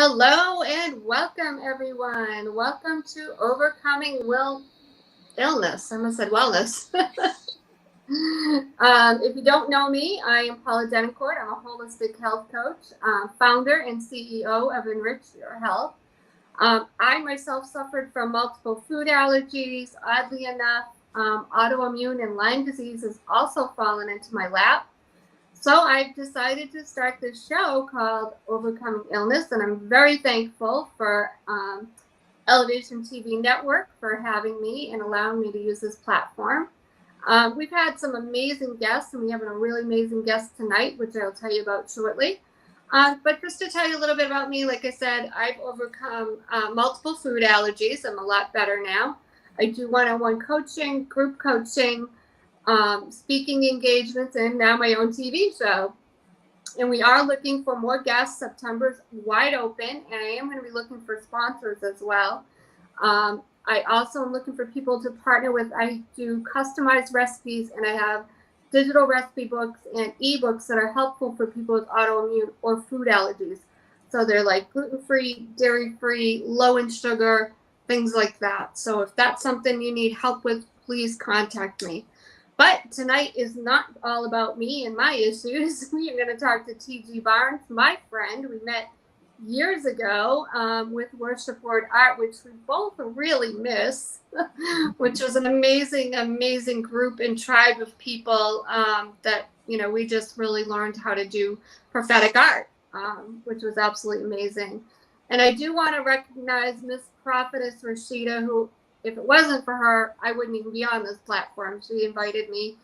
Hello and welcome, everyone. Welcome to Overcoming Illness. I almost said wellness. If you don't know me, I am Paula Denoncourt. I'm a holistic health coach, founder and CEO of Enrich Your Health. I myself suffered from multiple food allergies. Oddly enough, autoimmune and Lyme disease has also fallen into my lap. So I've decided to start this show called Overcoming Illness, and I'm very thankful for Elevation TV Network for having me and allowing me to use this platform. We've had some amazing guests, and we have a really amazing guest tonight, which I'll tell you about shortly. But just to tell you a little bit about me, like I said, I've overcome multiple food allergies. I'm a lot better now. I do one-on-one coaching, group coaching, speaking engagements, and now my own TV show. And we are looking for more guests. September's wide open, and I am going to be looking for sponsors as well. I also am looking for people to partner with. I do customized recipes, and I have digital recipe books and ebooks that are helpful for people with autoimmune or food allergies. So they're like gluten-free, dairy-free, low in sugar, things like that. So if that's something you need help with, please contact me. But tonight is not all about me and my issues. We are going to talk to T.G. Barnes, my friend. We met years ago with Worship Word Art, which we both really miss, which was an amazing, amazing group and tribe of people that, we just really learned how to do prophetic art, which was absolutely amazing. And I do want to recognize Miss Prophetess Rashida, who, if it wasn't for her, I wouldn't even be on this platform. She invited me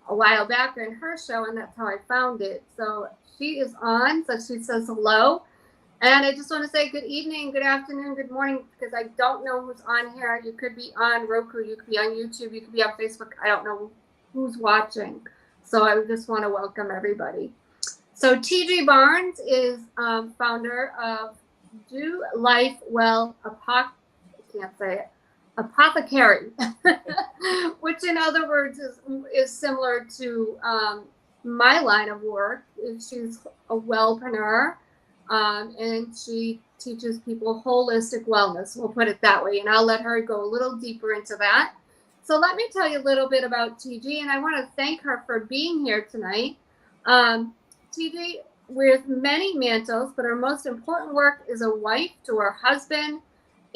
a while back in her show, and that's how I found it. So she is on, so she says hello. And I just want to say good evening, good afternoon, good morning, because I don't know who's on here. You could be on Roku, you could be on YouTube, you could be on Facebook. I don't know who's watching. So I just want to welcome everybody. So T.G. Barnes is founder of Do Life Well I can't say it. Apothecary, which in other words is similar to my line of work. She's a well-preneur, and she teaches people holistic wellness. We'll put it that way, and I'll let her go a little deeper into that. So let me tell you a little bit about TG, and I want to thank her for being here tonight. TG wears many mantles, but her most important work is a wife to her husband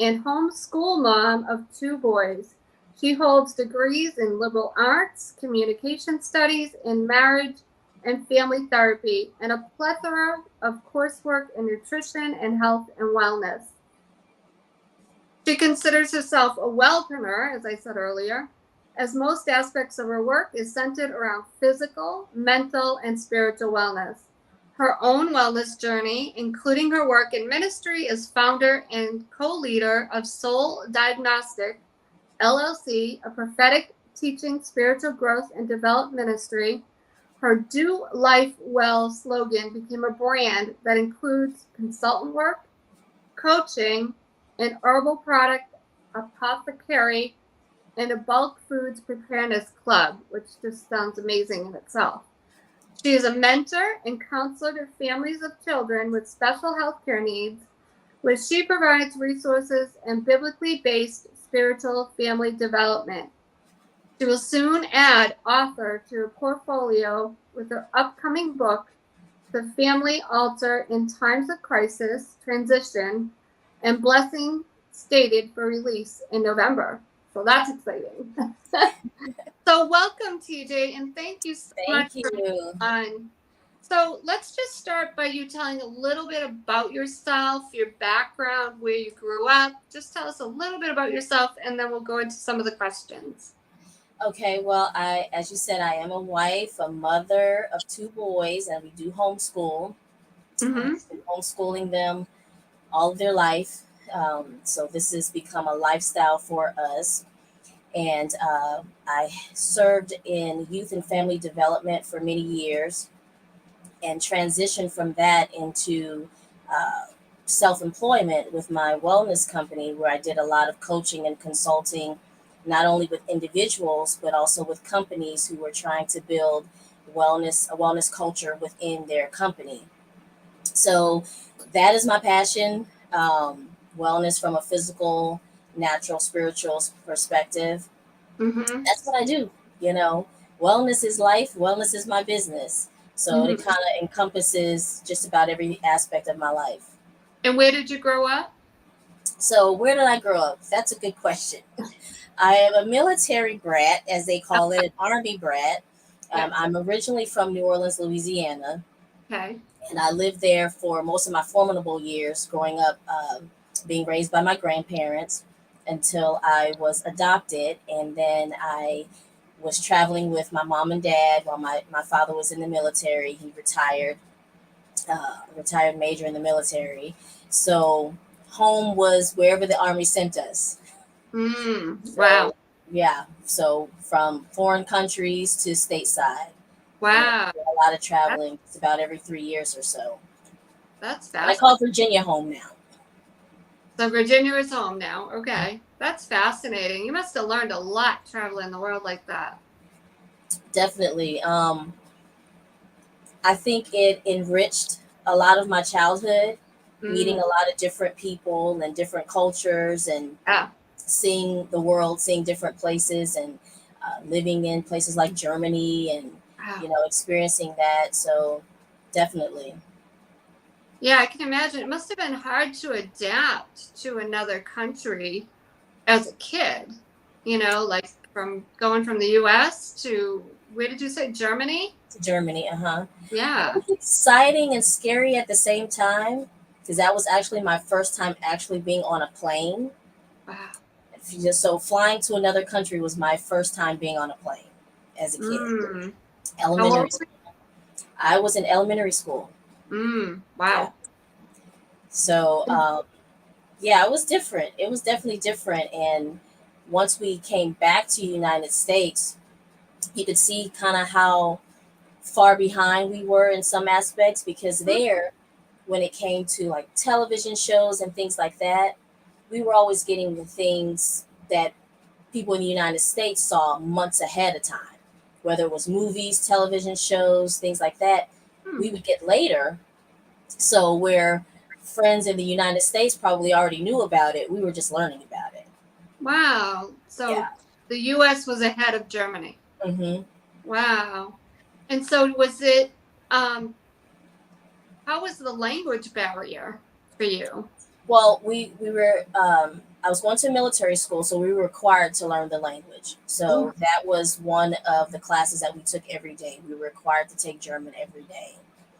and homeschool mom of 2 boys. She holds degrees in liberal arts, communication studies, and marriage and family therapy, and a plethora of coursework in nutrition and health and wellness. She considers herself a well-preneur, as I said earlier, as most aspects of her work is centered around physical, mental, and spiritual wellness. Her own wellness journey, including her work in ministry as founder and co-leader of Soul Diagnostic, LLC, a prophetic teaching, spiritual growth, and development ministry. Her Do Life Well slogan became a brand that includes consultant work, coaching, an herbal product apothecary, and a bulk foods preparedness club, which just sounds amazing in itself. She is a mentor and counselor to families of children with special healthcare needs, where she provides resources and biblically based spiritual family development. She will soon add author to her portfolio with her upcoming book, The Family Altar in Times of Crisis, Transition, and Blessing, stated for release in November. So that's exciting. So welcome, TJ, and thank you so much for being on. So let's just start by you telling a little bit about yourself, your background, where you grew up. Just tell us a little bit about yourself, and then we'll go into some of the questions. Okay, well, as you said, I am a wife, a mother of 2 boys, and we do homeschool. Mm-hmm. I've been homeschooling them all of their life. So this has become a lifestyle for us. And I served in youth and family development for many years and transitioned from that into self-employment with my wellness company, where I did a lot of coaching and consulting, not only with individuals, but also with companies who were trying to build a wellness culture within their company. So that is my passion. wellness from a physical, natural, spiritual perspective. Mm-hmm. That's what I do. You know, wellness is life, wellness is my business. So it Mm-hmm. kind of encompasses just about every aspect of my life. And where did you grow up? So, where did I grow up? That's a good question. I am a military brat, as they call it, an army brat. Yeah. I'm originally from New Orleans, Louisiana, Okay. and I lived there for most of my formidable years growing up, being raised by my grandparents until I was adopted. And then I was traveling with my mom and dad while my father was in the military. He retired, retired major in the military. So home was wherever the army sent us. Wow. So yeah, so from foreign countries to stateside, and Wow. a lot of That, traveling. It's about every 3 years or so. that's And I fascinating. call Virginia home now. So Virginia is home now. Okay. That's fascinating. You must have learned a lot traveling the world like that. Definitely. I think it enriched a lot of my childhood, meeting Mm, a lot of different people and different cultures, and yeah. seeing the world, seeing different places, and living in places like Germany, and Wow. experiencing that. So definitely. Yeah, I can imagine. It must have been hard to adapt to another country as a kid, like from going from the US to where did you say Germany? Germany, uh-huh. It Yeah. was exciting and scary at the same time because that was actually my first time actually being on a plane. Wow. So flying to another country was my first time being on a plane as a kid. Mm. How Elementary old were school. I was in elementary school. you? Yeah. Wow. So yeah, it was different. It was definitely different. And once we came back to the United States, you could see kind of how far behind we were in some aspects because there, when it came to like television shows and things like that, we were always getting the things that people in the United States saw months ahead of time, whether it was movies, television shows, things like that. Hmm. We would get later. So where friends in the United States probably already knew about it, we were just learning about it. Wow. So Yeah. the US was ahead of Germany. Hmm. Wow. And so was it how was the language barrier for you? Well, we were. I was going to military school, so we were required to learn the language. Oh, So that was one of the classes that we took every day. We were required to take German every day.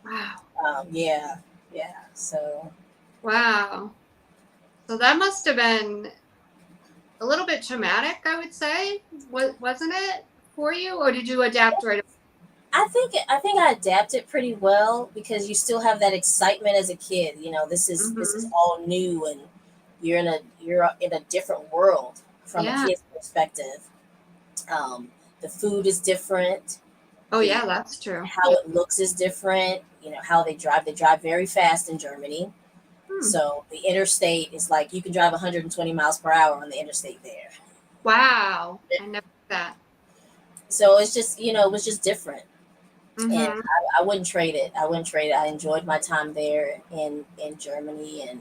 wow. Yeah, yeah. So Wow. So that must have been a little bit traumatic, I would say. Wasn't it for you, or did you adapt right I think I adapted pretty well because you still have that excitement as a kid. This is away? all new, and you're in a different world from a Yeah. kid's perspective. Um, the food is different. Oh, The yeah, that's true. how Yeah. it looks is different. How they drive very fast in Germany. Hmm. So the interstate is like you can drive 120 miles per hour on the interstate there. Wow. I never knew that. So it's just, it was just different. And Mm-hmm. I wouldn't trade it. I wouldn't trade it. I enjoyed my time there in Germany, and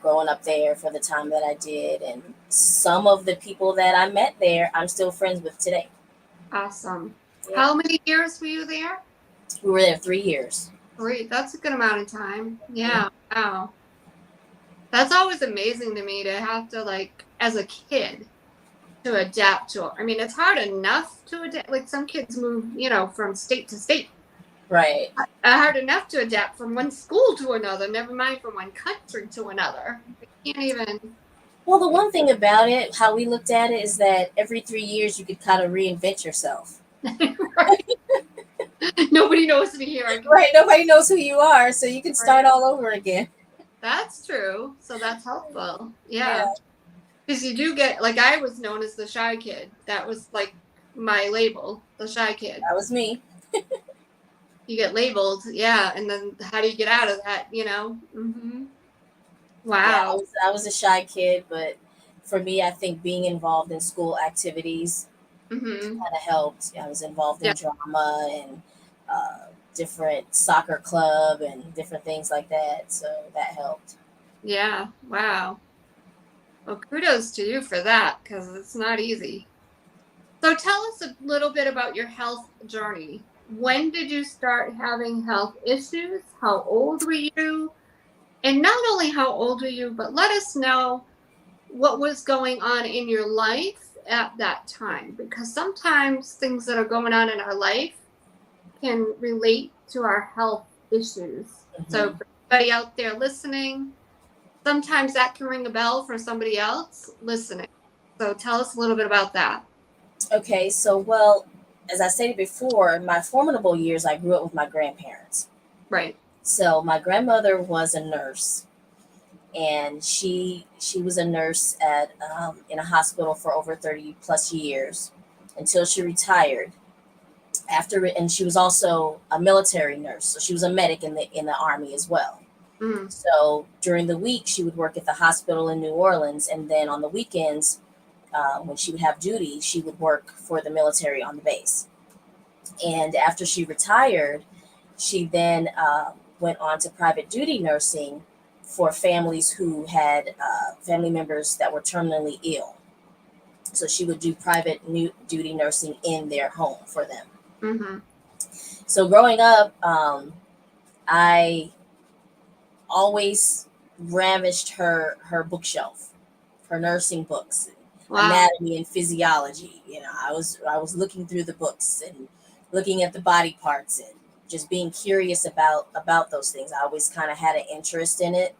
growing up there for the time that I did. And some of the people that I met there, I'm still friends with today. Awesome. Yeah. How many years were you there? We were there 3 years. Great. That's a good amount of time. Mhm. Yeah. Wow. That's always amazing to me to have to, like, as a kid, to adapt to. I mean, it's hard enough to adapt. Like some kids move, from state to state. Right. Hard enough to adapt from one school to another, never mind from one country to another. I can't even. Well, the one thing about it, how we looked at it, is that every 3 years you could kind of reinvent yourself. Right. Nobody knows me here. I can. Right. Nobody knows who you are, so you can start Right. all over again. That's true. So that's helpful. Yeah. Yeah. Because you do get, like, I was known as the shy kid. That was like my label, the shy kid. That was me. You get labeled, yeah. And then how do you get out of that, Yeah, I Wow. was I was a shy kid, but for me, I think being involved in school activities Hmm. kind of helped. I was involved Yeah. in drama and different soccer club and different things like that, so that helped. Yeah. Wow. Well, kudos to you for that because it's not easy. So tell us a little bit about your health journey. When did you start having health issues? How old were you? And not only how old were you, but let us know what was going on in your life at that time. Because sometimes things that are going on in our life can relate to our health issues. So, Mhm. for everybody out there listening, sometimes that can ring a bell for somebody else listening. So, tell us a little bit about that. Okay, so well, as I stated before, my formidable years, I grew up with my grandparents. Right. So my grandmother was a nurse, and she was a nurse at in a hospital for over 30 plus years until she retired. After and she was also a military nurse, so she was a medic in the army as well. Mm. So during the week, she would work at the hospital in New Orleans, and then on the weekends, when she would have duty, she would work for the military on the base. And after she retired, she then went on to private duty nursing for families who had family members that were terminally ill. So she would do private duty nursing in their home for them. Mm-hmm. So growing up, I always ravished her bookshelf, her nursing books, Wow. anatomy and physiology. You know, I was looking through the books and looking at the body parts and just being curious about those things. I always kind of had an interest in it.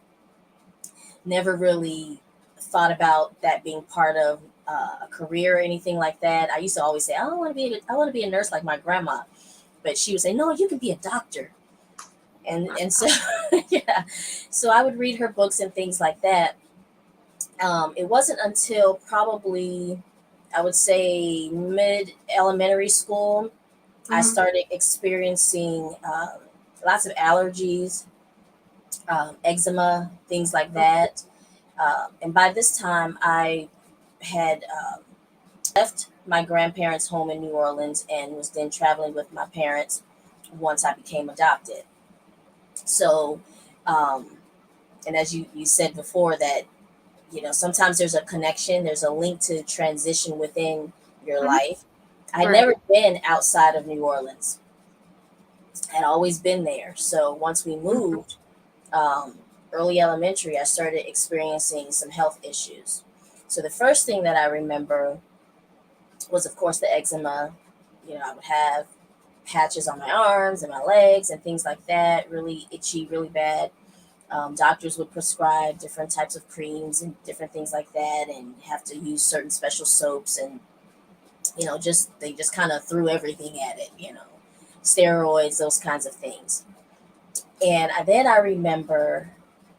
Never really thought about that being part of a career or anything like that. I used to always say, I want to be a nurse like my grandma, but she would say, no, you can be a doctor. And so yeah, so I would read her books and things like that. It wasn't until probably, I would say, mid elementary school, I Mm-hmm. started experiencing lots of allergies, eczema, things like that. And by this time, I had left my grandparents' home in New Orleans and was then traveling with my parents once I became adopted. So, um, and as you said before, that sometimes there's a connection, there's a link to transition within your Mm-hmm. life. I had Right. never been outside of New Orleans, had always been there. So once we Mm-hmm. moved, um, early elementary, I started experiencing some health issues. So the first thing that I remember was, of course, the eczema. I would have patches on my arms and my legs and things like that, really itchy, really bad. Doctors would prescribe different types of creams and different things like that, and have to use certain special soaps, and just they just kind of threw everything at it, steroids, those kinds of things. And then I remember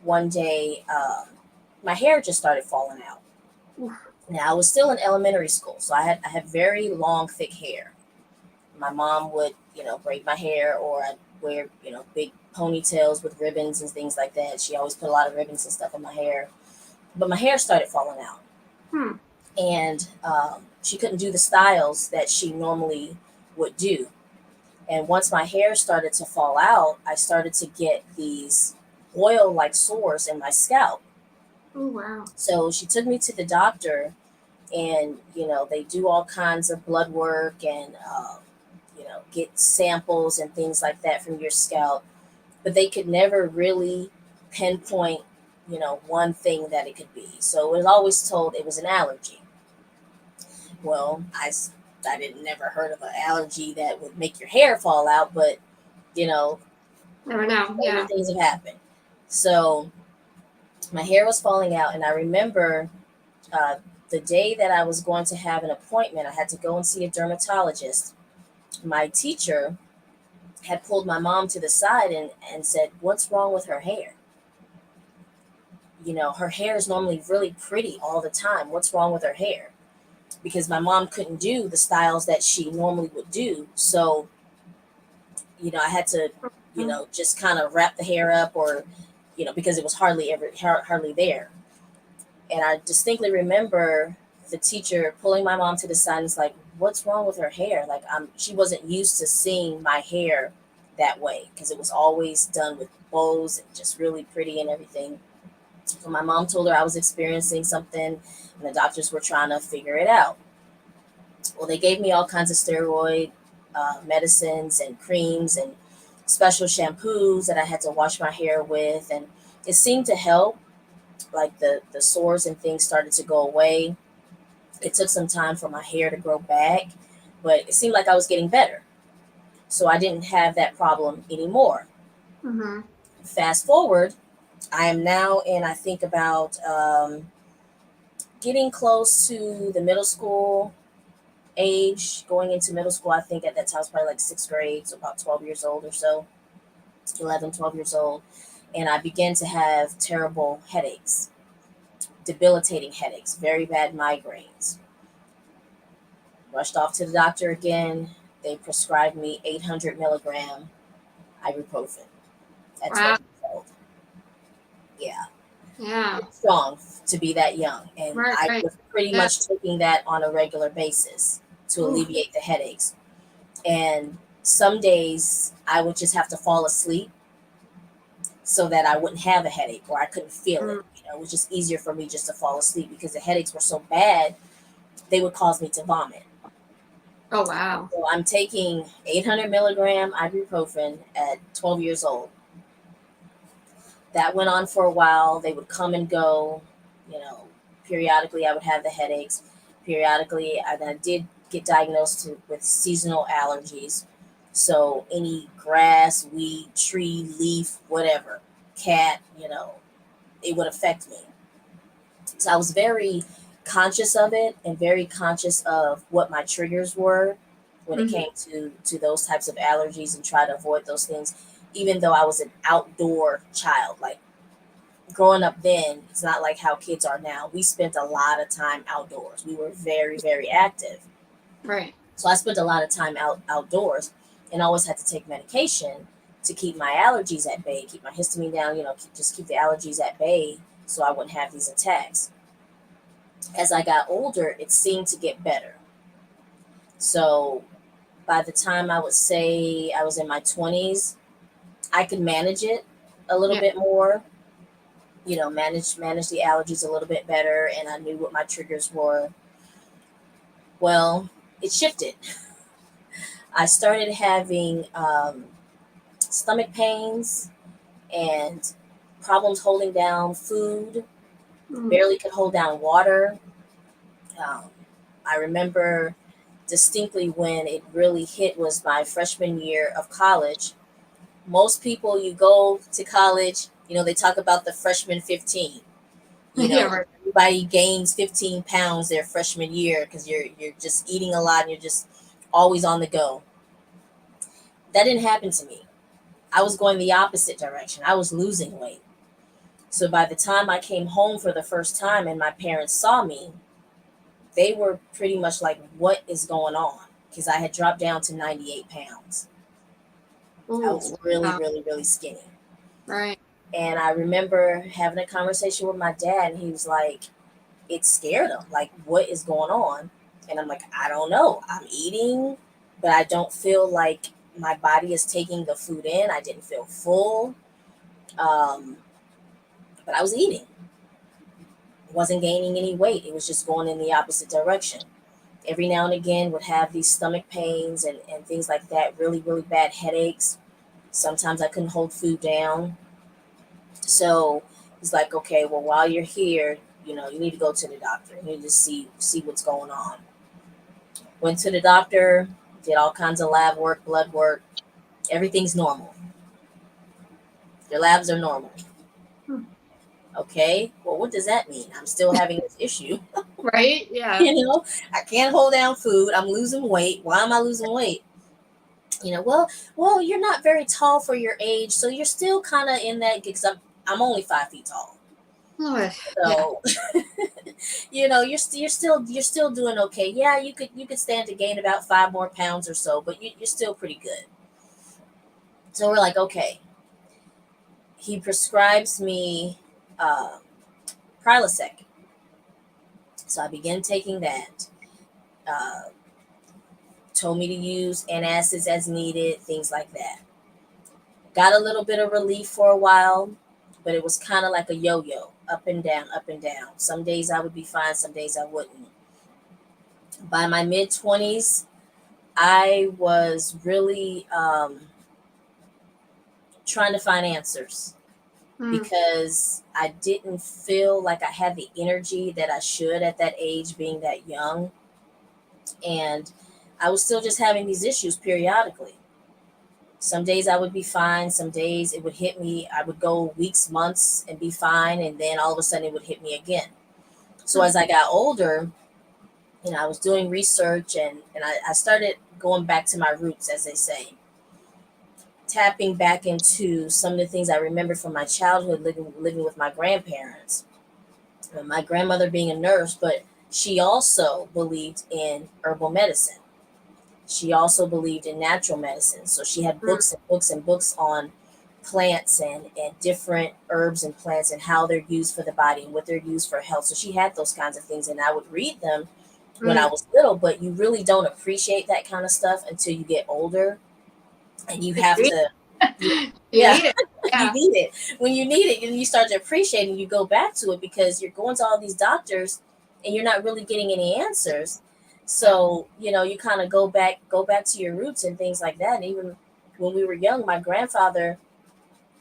one day, my hair just started falling out. Oof. Now I was still in elementary school, so I had very long, thick hair. My mom would braid my hair, or I'd wear big ponytails with ribbons and things like that. She always put a lot of ribbons and stuff in my hair, but my hair started falling out, Hmm. and she couldn't do the styles that she normally would do. And once my hair started to fall out, I started to get these oil like sores in my scalp. Oh, wow. So she took me to the doctor, and they do all kinds of blood work, and get samples and things like that from your scalp, but they could never really pinpoint one thing that it could be. So it was always told it was an allergy. Well, I didn't never heard of an allergy that would make your hair fall out, but you know Never know. stranger Yeah. things have happened. So my hair was falling out, and I remember uh, the day that I was going to have an appointment, I had to go and see a dermatologist. My teacher had pulled my mom to the side and said, "What's wrong with her hair? Her hair is normally really pretty all the time. What's wrong with her hair?" Because my mom couldn't do the styles that she normally would do. So, I had to, Mm-hmm. just kind of wrap the hair up, or, because it was hardly there. And I distinctly remember the teacher pulling my mom to the side and was like, "What's wrong with her hair?" Like, she wasn't used to seeing my hair that way, because it was always done with bows and just really pretty and everything. So my mom told her I was experiencing something, and the doctors were trying to figure it out. Well, they gave me all kinds of steroid medicines and creams and special shampoos that I had to wash my hair with, and it seemed to help. Like the sores and things started to go away. It took some time for my hair to grow back, but it seemed like I was getting better. So I didn't have that problem anymore. Mm-hmm. Fast forward, I am now in, I think, about getting close to the middle school age, going into middle school. I think at that time I was probably like sixth grade, so about 12 years old or so, 11, 12 years old. And I began to have terrible headaches, debilitating headaches, very bad migraines. Rushed off to the doctor again. They prescribed me 800 milligram ibuprofen at Wow. 12 years old. Yeah, Yeah. pretty strong to be that young. And Right. I Right. was pretty Yeah. much taking that on a regular basis to Ooh. alleviate the headaches. And some days I would just have to fall asleep so that I wouldn't have a headache or I couldn't feel it. Mm. It was just easier for me just to fall asleep because the headaches were so bad, they would cause me to vomit. Oh wow. So I'm taking 800 milligram ibuprofen at 12 years old. That went on for a while. They would come and go. You know, periodically I would have the headaches. Periodically, I did get diagnosed with seasonal allergies. So any grass, weed, tree, leaf, whatever, cat, it would affect me. So I was very conscious of it and very conscious of what my triggers were when it Mm-hmm. came to those types of allergies and try to avoid those things. Even though I was an outdoor child, like growing up then, it's not like how kids are now. We spent a lot of time outdoors. We were very, very active. Right. So I spent a lot of time outdoors and always had to take medication to keep my allergies at bay, keep my histamine down, just keep the allergies at bay so I wouldn't have these attacks. As I got older, it seemed to get better. So by the time I would say I was in my 20s, I could manage it a little Yeah. bit more, manage the allergies a little bit better, and I knew what my triggers were. Well, it shifted. I started having stomach pains and problems holding down food, Mm. barely could hold down water. Um, I remember distinctly when it really hit was my freshman year of college. Most people, you go to college, they talk about the freshman 15. Yeah. Right. Everybody gains 15 pounds their freshman year because you're just eating a lot and you're just always on the go. That didn't happen to me. I was going the opposite direction. I was losing weight. So by the time I came home for the first time and my parents saw me, they were pretty much like, what is going on? Because I had dropped down to 98 pounds. I was Ooh. really, Wow. really, really skinny. Right. And I remember having a conversation with my dad, and he was like, it scared him. Like, what is going on? And I'm like, I don't know. I'm eating, but I don't feel like my body is taking the food in. I didn't feel full. Um, but I was eating. Wasn't gaining any weight. It was just going in the opposite direction. Every now and again would have these stomach pains and things like that, really, really bad headaches. Sometimes I couldn't hold food down. So he's like, okay, well, while you're here, you need to go to the doctor. You need to see what's going on. Went to the doctor, did all kinds of lab work, blood work. Everything's normal. Your labs are normal. Hmm. Okay, well, what does that mean? I'm still having this issue. Right. Yeah. I can't hold down food. I'm losing weight. Why am I losing weight? Well, you're not very tall for your age, so you're still kind of in that because I'm only 5 feet tall. Oh, yeah. So, you're still doing okay. Yeah, you could stand to gain about 5 more pounds or so, but you're still pretty good. So we're like, okay. He prescribes me uh, Prilosec, so I began taking that. Uh, Told me to use antacids as needed, things like that. Got a little bit of relief for a while, but it was kind of like a yo-yo. up and down, up and down. Some days I would be fine, some days I wouldn't. By my mid 20s, I was really trying to find answers Mm. because I didn't feel like I had the energy that I should at that age, being that young. And I was still just having these issues periodically. Some days I would be fine. Some days it would hit me. I would go weeks, months and be fine. And then all of a sudden it would hit me again. So Mm. as I got older, I was doing research and I started going back to my roots, as they say, tapping back into some of the things I remember from my childhood living with my grandparents. And my grandmother being a nurse, but she also believed in herbal medicine. She also believed in natural medicine. So she had Mm. books and books and books on plants and different herbs and plants and how they're used for the body and what they're used for health. So she had those kinds of things, and I would read them when I Mm. was little, but you really don't appreciate that kind of stuff until you get older and you You have need to, you yeah, need it. you Yeah. need it. When you need it and you start to appreciate it and you go back to it because you're going to all these doctors and you're not really getting any answers. Yeah. So, you kind of go back to your roots and things like that. And even when we were young, my grandfather,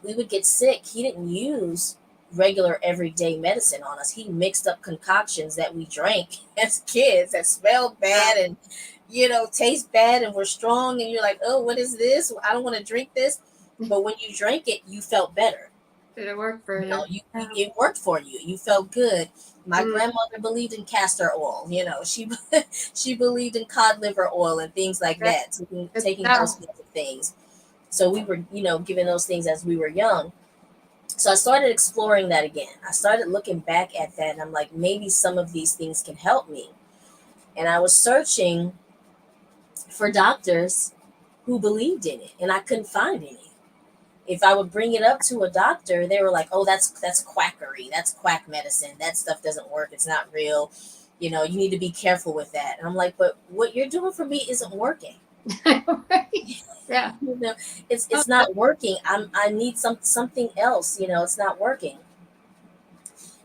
we would get sick. He didn't use regular everyday medicine on us. He mixed up concoctions that we drank as kids that smelled Yeah. bad and taste bad and were strong, and you're like, oh, what is this? I don't want to drink this. But when you drank it, you felt better. Did it work for you? You Yeah. it worked for you. You felt good. My Mm. grandmother believed in castor oil. She she believed in cod liver oil and things like Good, that. good Taking those stuff. kinds of things. So we were, given those things as we were young. So I started exploring that again. I started looking back at that, and I'm like, maybe some of these things can help me. And I was searching for doctors who believed in it, and I couldn't find any. If I would bring it up to a doctor, they were like, "Oh, that's quackery. That's quack medicine. That stuff doesn't work. It's not real. You need to be careful with that." And I'm like, "But what you're doing for me isn't working. Right. Yeah. You know, it's Oh, it's not working. I need something else. It's not working."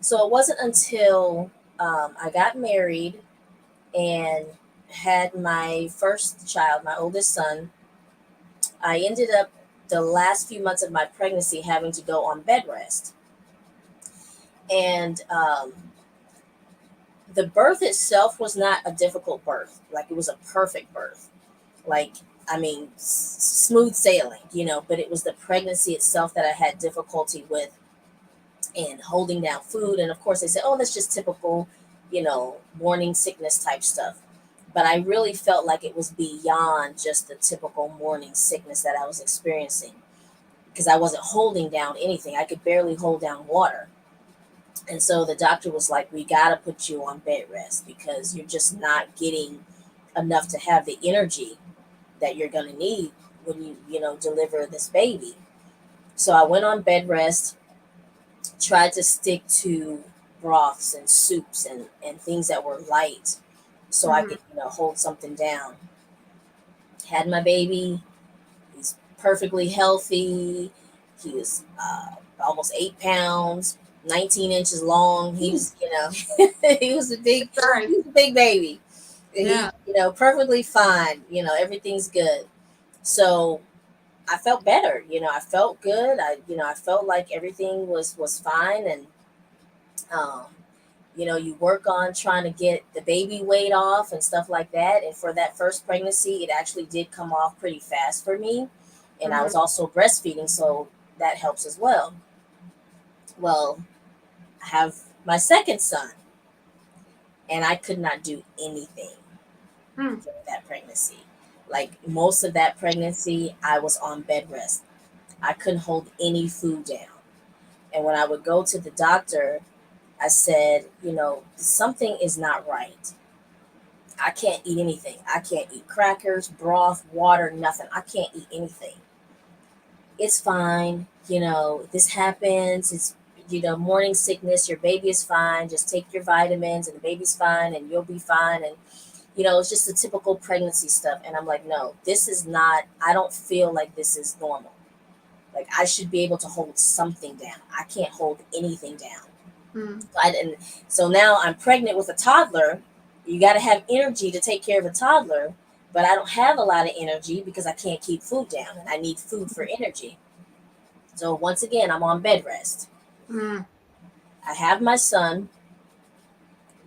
So it wasn't until I got married and had my first child, my oldest son, I ended up the last few months of my pregnancy having to go on bed rest. And the birth itself was not a difficult birth. Like, it was a perfect birth. Like, I mean, smooth sailing, but it was the pregnancy itself that I had difficulty with, and holding down food. And of course, they said, oh, that's just typical, morning sickness type stuff. But I really felt like it was beyond just the typical morning sickness that I was experiencing, because I wasn't holding down anything. I could barely hold down water. And so the doctor was like, we got to put you on bed rest because you're just not getting enough to have the energy that you're going to need when you deliver this baby. So I went on bed rest, tried to stick to broths and soups and things that were light so I mhm. could, hold something down. Had my baby. He's perfectly healthy. He was almost 8 pounds, 19 inches long. He Ooh, was, he was a big, sorry. he was a big baby. And Yeah. he, perfectly fine. Everything's good. So I felt better. I felt good. I felt like everything was fine. And um, you work on trying to get the baby weight off and stuff like that. And for that first pregnancy, it actually did come off pretty fast for me. And I Mhm. was also breastfeeding, so that helps as well. Well, I have my second son, and I could not do anything Mm. during that pregnancy. Like, most of that pregnancy, I was on bed rest. I couldn't hold any food down. And when I would go to the doctor, I said, something is not right. I can't eat anything. I can't eat crackers, broth, water, nothing. I can't eat anything. It's fine. This happens. It's, morning sickness. Your baby is fine. Just take your vitamins and the baby's fine and you'll be fine. And, it's just the typical pregnancy stuff. And I'm like, no, this is not, I don't feel like this is normal. Like, I should be able to hold something down. I can't hold anything down. Mm. I didn't. So now I'm pregnant with a toddler. You got to have energy to take care of a toddler, but I don't have a lot of energy because I can't keep food down, and I need food for energy. So once again, I'm on bed rest. Mm. I have my son.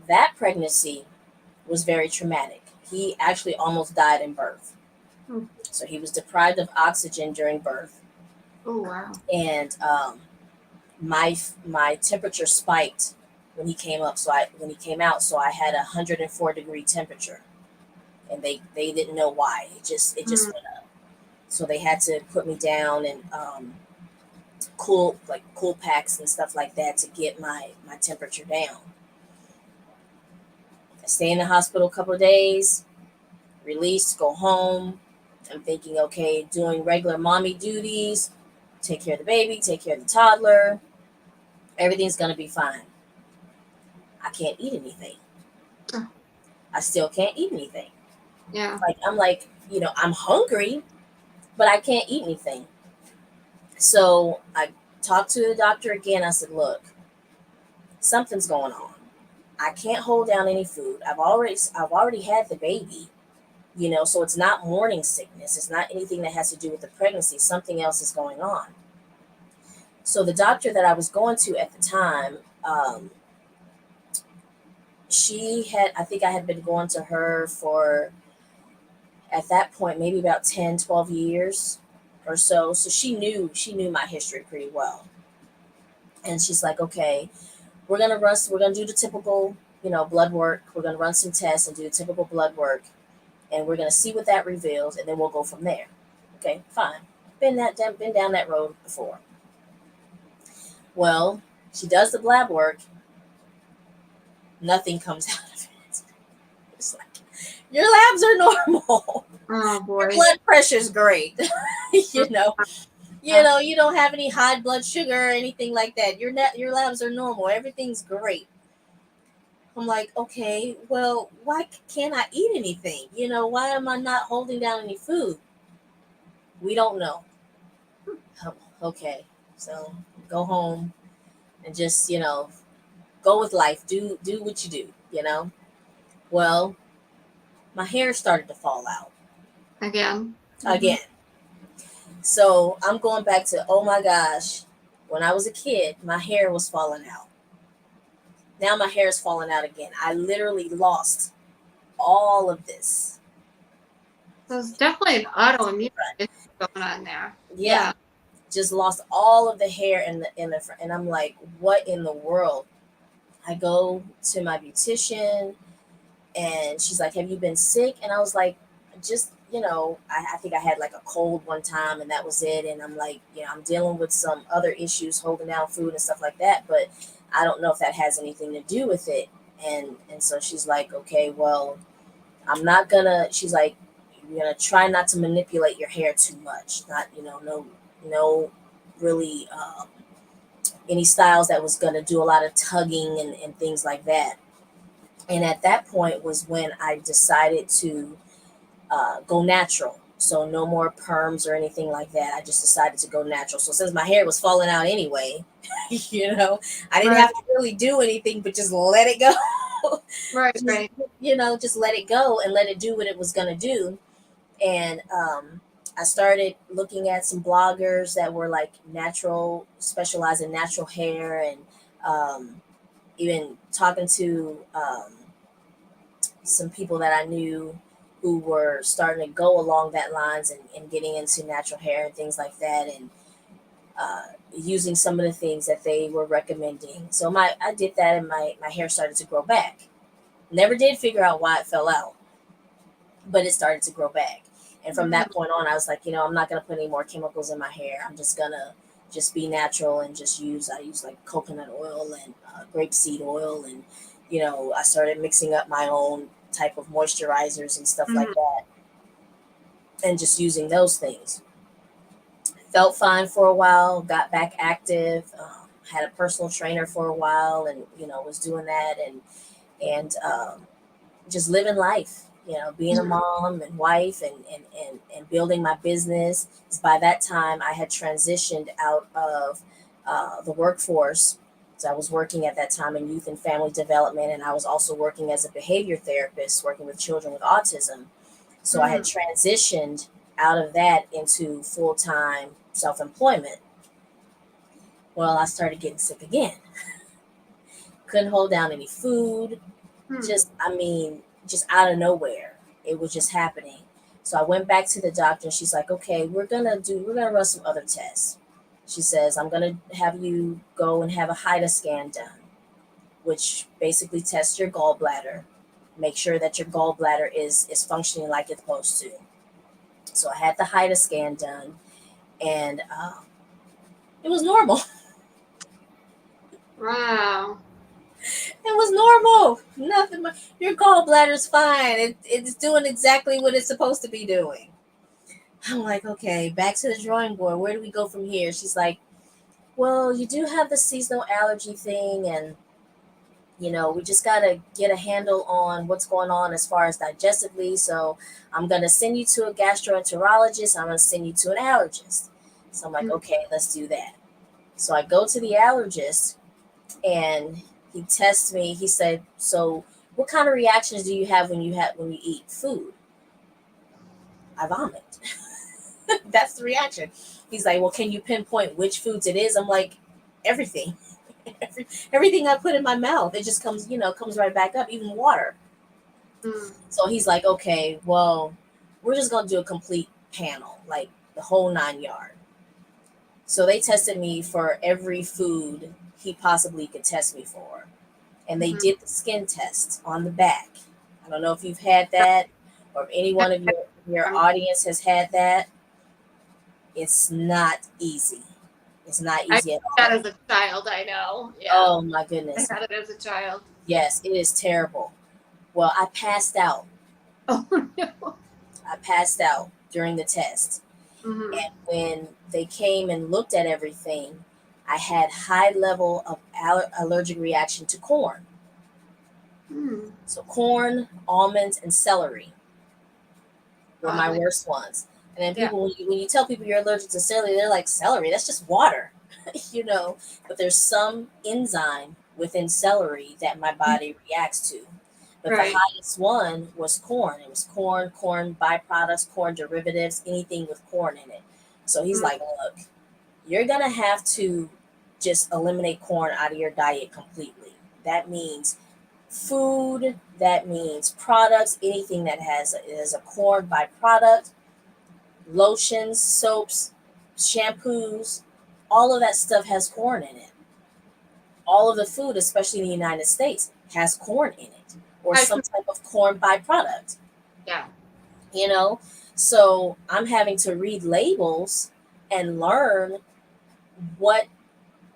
That pregnancy was very traumatic. He actually almost died in birth. Mm. So he was deprived of oxygen during birth, Oh, wow. and my temperature spiked when he came up. So when he came out, so I had 104-degree temperature, and they didn't know why. It just Mm. went up. So they had to put me down and cool packs and stuff like that to get my temperature down. I stay in the hospital a couple of days, released, go home. I'm thinking, okay, doing regular mommy duties, take care of the baby, take care of the toddler. Everything's gonna be fine. I can't eat anything. Oh, I still can't eat anything. yeah. Like I'm like, I'm hungry, but I can't eat anything. So I talked to the doctor again. I said, look, something's going on. I can't hold down any food. I've already had the baby, so it's not morning sickness. It's not anything that has to do with the pregnancy. Something else is going on. So the doctor that I was going to at the time, I think I had been going to her for, at that point, maybe about 10, 12 years or so. So she knew my history pretty well. And she's like, okay, we're gonna do the typical, blood work. We're gonna run some tests and do the typical blood work, and we're gonna see what that reveals, and then we'll go from there. Okay, fine. Been down that road before. Well, she does the lab work. Nothing comes out of it. It's like, your labs are normal. Oh, Your boy. blood pressure's great. you know, Uh, you don't have any high blood sugar or anything like that. Your labs are normal. Everything's great. I'm like, okay, well, why can't I eat anything? Why am I not holding down any food? We don't know. Oh, okay, so go home and just go with life. Do what you do. Well, my hair started to fall out again. Hmm. again. So I'm going back to, oh my gosh, when I was a kid, my hair was falling out. Now my hair is falling out again. I literally lost all of this. So it's definitely an autoimmune issue going on there. Yeah, Yeah. just lost all of the hair in the front, and I'm like, what in the world? I go to my beautician, and she's like, have you been sick? And I was like, just I think I had like a cold one time, and that was it. And I'm like, I'm dealing with some other issues, holding down food and stuff like that, but I don't know if that has anything to do with it. And so she's like, okay, well, she's like, you're gonna try not to manipulate your hair too much, not no really any styles that was gonna do a lot of tugging and things like that. And at that point was when I decided to go natural. So no more perms or anything like that. I just decided to go natural. So since my hair was falling out anyway, I didn't Right. have to really do anything but just let it go. Right. just, Right. just let it go and let it do what it was gonna do. And I started looking at some bloggers that were like natural, specialized in natural hair, and even talking to some people that I knew who were starting to go along that lines, and getting into natural hair and things like that, and using some of the things that they were recommending. So I did that, and my hair started to grow back. Never did figure out why it fell out, but it started to grow back. And from Mm. that point on, I was like, I'm not going to put any more chemicals in my hair. I'm just going to just be natural and I use like coconut oil and grapeseed oil. And, I started mixing up my own type of moisturizers and stuff like Mhm. that, and just using those things. Felt fine for a while, got back active, had a personal trainer for a while, and, was doing that, and just living life, being a mom and wife, and building my business. 'Cause by that time I had transitioned out of the workforce. So I was working at that time in youth and family development, and I was also working as a behavior therapist, working with children with autism. So I had transitioned out of that into full-time self-employment. Well, I started getting sick again. Couldn't hold down any food. Just out of nowhere. It was just happening. So I went back to the doctor and she's like, okay, we're gonna run some other tests. She says, I'm gonna have you go and have a HIDA scan done, which basically tests your gallbladder, make sure that your gallbladder is functioning like it's supposed to. So I had the HIDA scan done, and it was normal. Wow. It was normal. Nothing. Your gallbladder's fine. It's doing exactly what it's supposed to be doing. I'm like, okay, back to the drawing board. Where do we go from here? She's like, well, you do have the seasonal allergy thing, and we just got to get a handle on what's going on as far as digestively. So I'm going to send you to a gastroenterologist. I'm going to send you to an allergist. So I'm like, okay, let's do that. So I go to the allergist, and he tests me. He said, so what kind of reactions do you have when you eat food? I vomit. That's the reaction. He's like, well, can you pinpoint which foods it is? I'm like, everything. Everything I put in my mouth, it just comes right back up, even water. So he's like, okay, well, we're just going to do a complete panel, like the whole 9 yards. So they tested me for every food he possibly could test me for. And they did the skin test on the back. I don't know if you've had that, or if any one of your audience has had that. It's not easy. It's not easy at all. I had that as a child, I know. Yeah. Oh my goodness. I had it as a child. Yes, it is terrible. Well, I passed out. Oh no. I passed out during the test. And when they came and looked at everything, I had high level of allergic reaction to corn. So corn, almonds, and celery were my worst ones. And then people, when you tell people you're allergic to celery, they're like, celery, that's just water, But there's some enzyme within celery that my body reacts to. But the highest one was corn. It was corn byproducts, corn derivatives, anything with corn in it. So he's like, look, you're going to have to just eliminate corn out of your diet completely. That means food, that means products, anything that is a corn byproduct, lotions, soaps, shampoos, all of that stuff has corn in it. All of the food, especially in the United States, has corn in it, or some type of corn byproduct. Yeah. So I'm having to read labels and learn what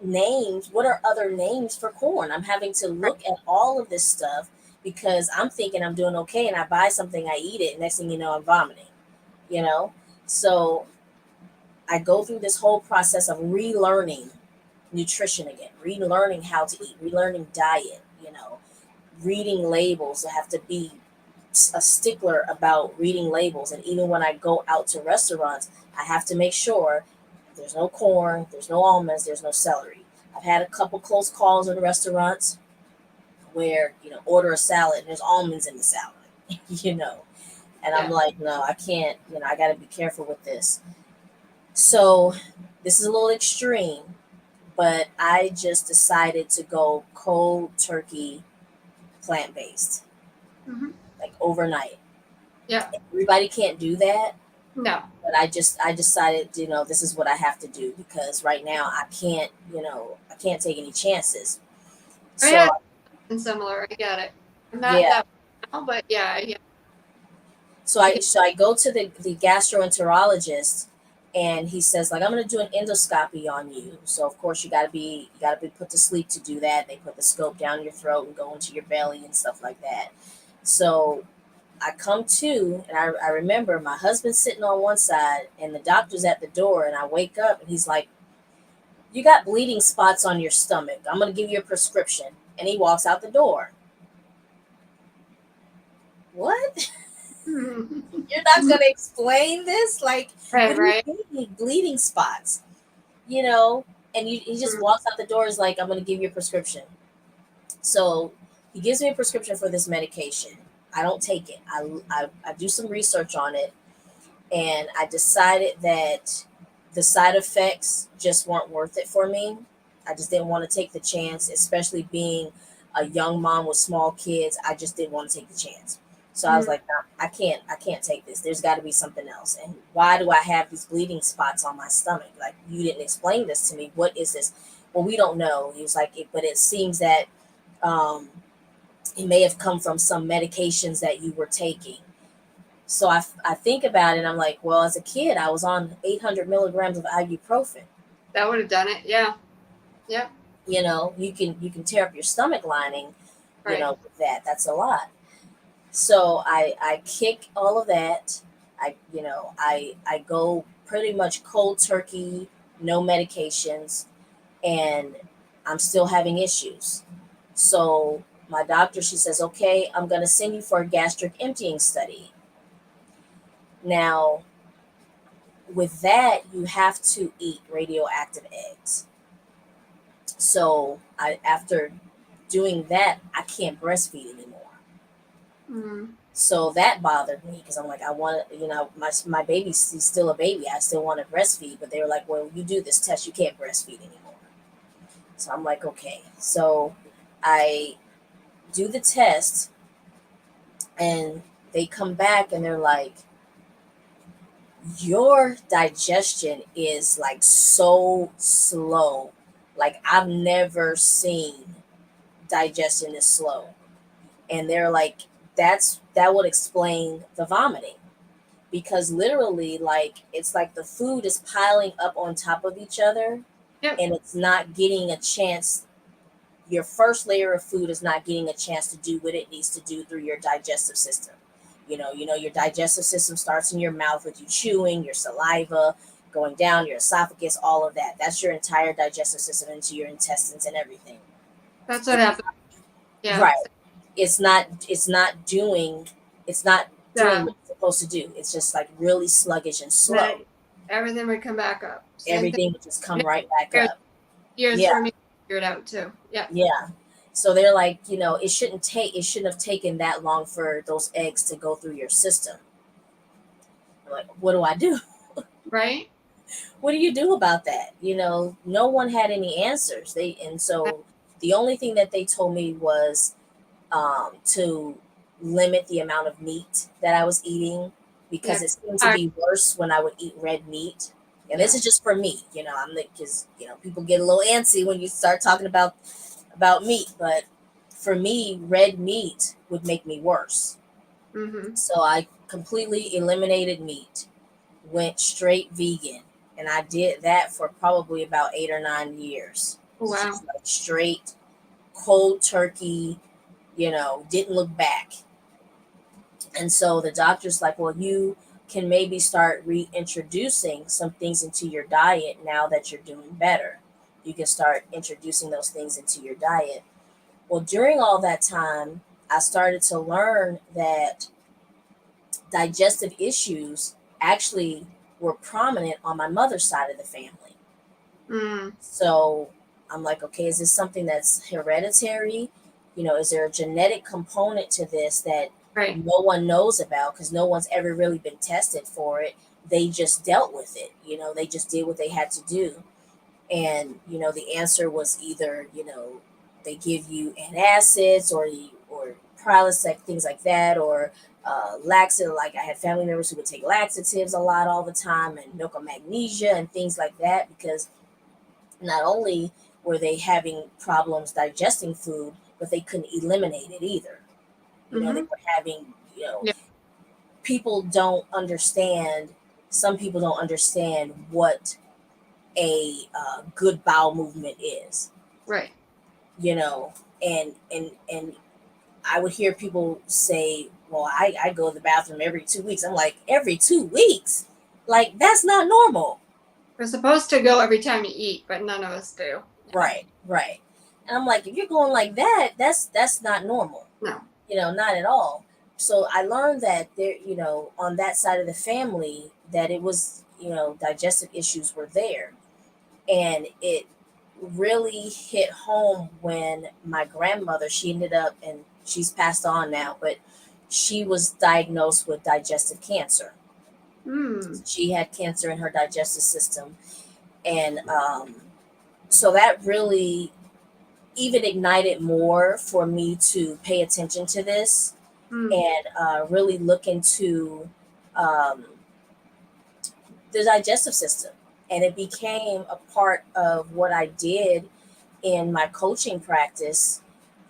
are other names for corn. I'm having to look at all of this stuff because I'm thinking I'm doing okay, and I buy something, I eat it, and next thing you know, I'm vomiting, So I go through this whole process of relearning nutrition again, relearning how to eat, relearning diet, reading labels. I have to be a stickler about reading labels. And even when I go out to restaurants, I have to make sure there's no corn, there's no almonds, there's no celery. I've had a couple close calls in restaurants where, order a salad and there's almonds in the salad, And I'm like, no, I can't, I got to be careful with this. So this is a little extreme, but I just decided to go cold turkey plant-based, like overnight. Yeah. Everybody can't do that. No. But I decided, this is what I have to do because right now I can't take any chances. So yeah, similar. I get it. Not that well, but yeah. So I go to the gastroenterologist, and he says, like, I'm going to do an endoscopy on you. So of course you got to be put to sleep to do that. They put the scope down your throat and go into your belly and stuff like that. So I come to, and I remember my husband's sitting on one side and the doctor's at the door, and I wake up and he's like, you got bleeding spots on your stomach. I'm going to give you a prescription. And he walks out the door. What? You're not going to explain this? Like, right. Bleeding spots, and And he just walks out the door, is like, I'm going to give you a prescription. So he gives me a prescription for this medication. I don't take it. I do some research on it, and I decided that the side effects just weren't worth it for me. I just didn't want to take the chance, especially being a young mom with small kids. I just didn't want to take the chance. So I was like, no, I can't take this. There's got to be something else. And why do I have these bleeding spots on my stomach? Like, you didn't explain this to me. What is this? Well, we don't know. He was like, but it seems that um, it may have come from some medications that you were taking. So I think about it, and I'm like, well, as a kid, I was on 800 milligrams of ibuprofen. That would have done it. Yeah. Yep. You know, you can tear up your stomach lining, Right. with that. That's a lot. So I kick all of that. I go pretty much cold turkey, no medications, and I'm still having issues. So my doctor, she says, okay, I'm going to send you for a gastric emptying study. Now, with that, you have to eat radioactive eggs. So after doing that, I can't breastfeed anymore. Mm. So that bothered me because I'm like, I want to, my baby's still a baby. I still want to breastfeed, but they were like, well, you do this test, you can't breastfeed anymore. So I'm like, okay. So I do the test, and they come back and they're like, your digestion is like so slow. Like, I've never seen digestion is slow. And they're like, that would explain the vomiting, because literally, like, it's like the food is piling up on top of each other. Yep. And it's not getting a chance. Your first layer of food is not getting a chance to do what it needs to do through your digestive system. Your digestive system starts in your mouth with you chewing, your saliva going down your esophagus, all of that. That's your entire digestive system into your intestines and everything. That's what happened. Yeah. Right. It's not doing what it's supposed to do. It's just like really sluggish and slow. Everything would come back up. Everything would just come right back up. Years for me to figure it out too. Yeah. Yeah. So they're like, it shouldn't have taken that long for those eggs to go through your system. I'm like, what do I do? Right. What do you do about that? No one had any answers. So the only thing that they told me was to limit the amount of meat that I was eating, because it seemed to be worse when I would eat red meat. And this is just for me, because people get a little antsy when you start talking about meat, but for me, red meat would make me worse. Mm-hmm. So I completely eliminated meat, went straight vegan, and I did that for probably about 8 or 9 years. Oh, wow. Just like straight cold turkey, didn't look back. And so the doctor's like, well, you can maybe start reintroducing some things into your diet now that you're doing better. You can start introducing those things into your diet. Well, during all that time, I started to learn that digestive issues actually were prominent on my mother's side of the family. Mm. So I'm like, okay, is this something that's hereditary? Is there a genetic component to this that no one knows about, because no one's ever really been tested for it? They just dealt with it. They just did what they had to do. And, the answer was either, they give you antacids or Prilosec, things like that, or laxative. Like, I had family members who would take laxatives a lot all the time, and milk of magnesia and things like that, because not only were they having problems digesting food, but they couldn't eliminate it either. They were having, people don't understand, some people don't understand what a good bowel movement is. Right. And I would hear people say, well, I go to the bathroom every 2 weeks. I'm like, every 2 weeks? Like, that's not normal. We're supposed to go every time you eat, but none of us do. Right. And I'm like, if you're going like that, that's not normal. No. Not at all. So I learned that there, on that side of the family, that it was, digestive issues were there. And it really hit home when my grandmother, she ended up, and she's passed on now, but she was diagnosed with digestive cancer. Mm. She had cancer in her digestive system. And so that really even ignited more for me to pay attention to this Mm. and really look into um, the digestive system. And it became a part of what I did in my coaching practice.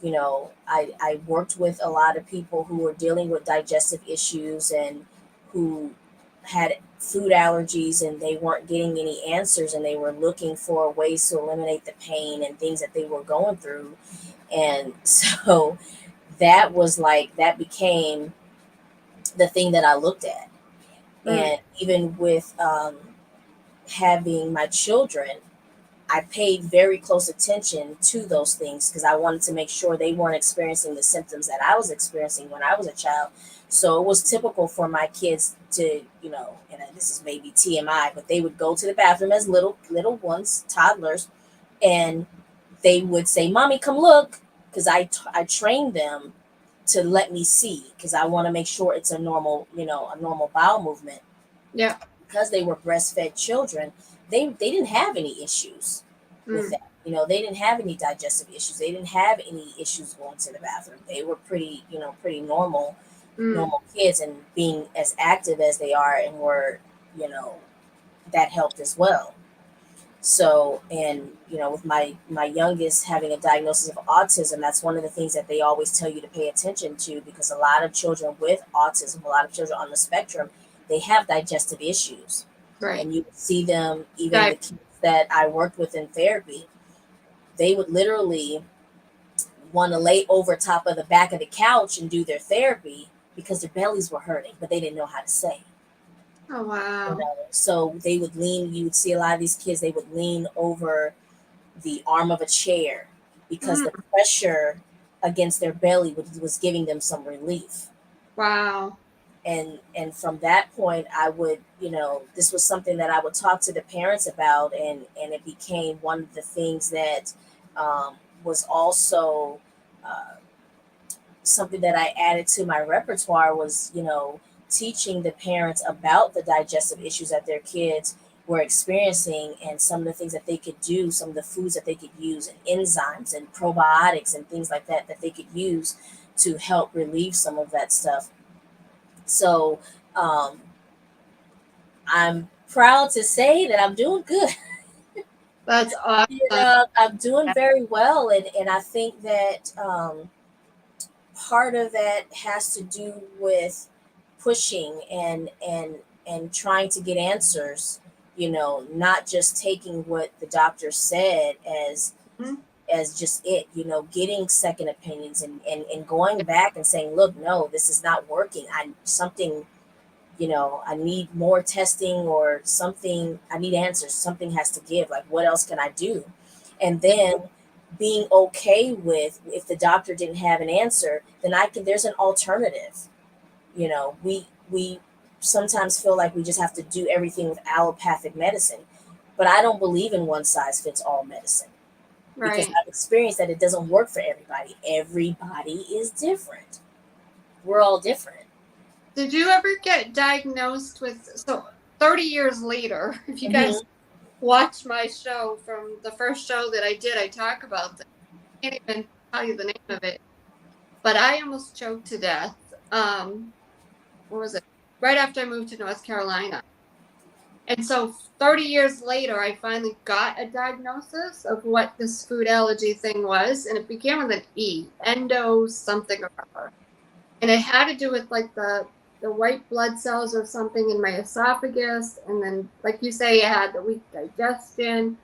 You know, I worked with a lot of people who were dealing with digestive issues and who had food allergies, and they weren't getting any answers, and they were looking for ways to eliminate the pain and things that they were going through. And so that was like, that became the thing that I looked at. Mm. And even with having my children, I paid very close attention to those things because I wanted to make sure they weren't experiencing the symptoms that I was experiencing when I was a child. So it was typical for my kids to, you know, and this is maybe TMI, but they would go to the bathroom as little ones, toddlers, and they would say, "Mommy, come look," because I trained them to let me see because I want to make sure it's a normal, you know, a normal bowel movement. Yeah. Because they were breastfed children, they didn't have any issues with Mm. that. You know, they didn't have any digestive issues. They didn't have any issues going to the bathroom. They were pretty, you know, pretty Mm. normal kids, and being as active as they are and were, you know, that helped as well. So, and you know, with my youngest having a diagnosis of autism, that's one of the things that they always tell you to pay attention to, because a lot of children with autism, a lot of children on the spectrum, they have digestive issues. Right. And you see them, even the Right. kids that I worked with in therapy, they would literally want to lay over top of the back of the couch and do their therapy because their bellies were hurting, but they didn't know how to say. Oh, You wow. know, so they would lean. You would see a lot of these kids. They would lean over the arm of a chair because Mm. the pressure against their belly was giving them some relief. Wow. And from that point, I would, you know, this was something that I would talk to the parents about, and it became one of the things that was also uh, something that I added to my repertoire was, you know, teaching the parents about the digestive issues that their kids were experiencing, and some of the things that they could do, some of the foods that they could use, and enzymes and probiotics and things like that that they could use to help relieve some of that stuff. So um, I'm proud to say that I'm doing good. That's You awesome. know, I'm doing very well, and I think that part of that has to do with pushing and trying to get answers. You know, not just taking what the doctor said Mhm. as just it. You know, getting second opinions, and going back and saying, look, no, this is not working. I something, you know, I need more testing or something. I need answers. Something has to give. Like, what else can I do? And then being okay with, if the doctor didn't have an answer, then I can, there's an alternative. You know, we sometimes feel like we just have to do everything with allopathic medicine, but I don't believe in one size fits all medicine, because Right. I've experienced that it doesn't work for everybody. Everybody is different. We're all different. Did you ever get diagnosed with, so 30 years later, if you guys Hmm. watch my show from the first show that I did, I talk about this. I can't even tell you the name of it, but I almost choked to death. What was it? Right after I moved to North Carolina. And so 30 years later, I finally got a diagnosis of what this food allergy thing was, and it began with an E, endo something or other. And it had to do with like the white blood cells or something in my esophagus, and then like you say, I had the weak digestion.